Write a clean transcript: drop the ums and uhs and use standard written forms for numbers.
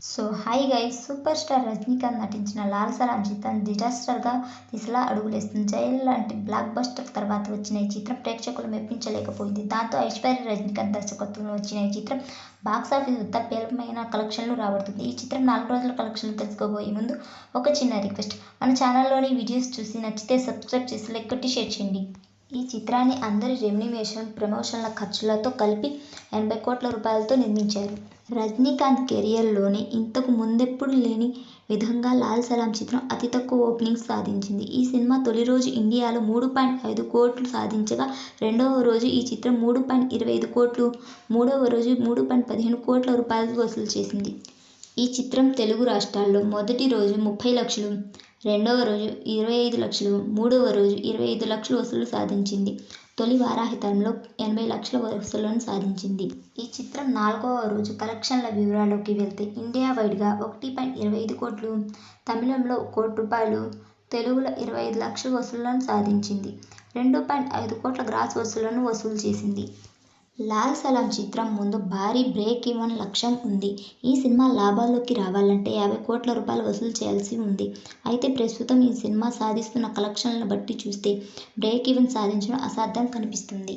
Hi guys, super star Rajinikanth నటించిన 'లాల్ సలాం' చిత్రం డిజాస్టర్గా దిశలా అడుగులేస్తుంది. 'Jailer' లాంటి బ్లాక్ బస్టర్ తర్వాత వచ్చిన ఈ చిత్రం ప్రేక్షకులను మెప్పించలేకపోయింది. దాంతో ఐశ్వర్య రజనీకాంత్ దర్శకత్వంలో వచ్చిన ఈ చిత్రం బాక్సాఫీస్ వద్ద పేలవమైన కలెక్షన్లు రాబడుతుంది. ఈ చిత్రం 4 రోజుల కలెక్షన్లు తెలుసుకోబోయే ముందు ఒక చిన్న రిక్వెస్ట్. మన ఛానల్లోని వీడియోస్ చూసి నచ్చితే సబ్స్క్రైబ్ చేసి లైక్ కొట్టి షేర్ చేయండి. ఈ చిత్రాన్ని అందరి రెమ్యునరేషన్, ప్రమోషన్ల ఖర్చులతో కలిపి 80 కోట్ల రూపాయలతో నిర్మించారు. రజనీకాంత్ కెరియర్లోనే ఇంతకు ముందెప్పుడూ లేని విధంగా 'లాల్ సలాం' చిత్రం అతి తక్కువ ఓపెనింగ్స్ సాధించింది. ఈ సినిమా తొలి రోజు ఇండియాలో 3.5 కోట్లు సాధించగా, రెండవ రోజు ఈ చిత్రం 3.25 కోట్లు, మూడవ రోజు 3.15 కోట్ల రూపాయలు వసూలు చేసింది. ఈ చిత్రం తెలుగు రాష్ట్రాల్లో మొదటి రోజు 30 లక్షలు, రెండవ రోజు 25 లక్షలు, మూడవ రోజు 25 లక్షలు వసూళ్లు సాధించింది. తొలి వారాహితంలో 80 లక్షల వసూళ్లను సాధించింది. ఈ చిత్రం 4వ రోజు కలెక్షన్ల వివరాల్లోకి వెళ్తే ఇండియా వైడ్గా 1.25 కోట్లు, తమిళంలో 1 కోటి రూపాయలు, తెలుగులో 25 లక్షల వసూళ్లను సాధించింది. 2.5 కోట్ల గ్రాస్ వసూళ్లను వసూలు చేసింది. 'లాల్ సలాం' చిత్రం ముందు భారీ బ్రేక్ ఈవెన్ లక్ష్యం ఉంది. ఈ సినిమా లాభాల్లోకి రావాలంటే 50 కోట్ల రూపాయలు వసూలు చేయాల్సి ఉంది. అయితే ప్రస్తుతం ఈ సినిమా సాధిస్తున్న కలెక్షన్లను బట్టి చూస్తే బ్రేక్ ఈవెన్ సాధించడం అసాధ్యం కనిపిస్తుంది.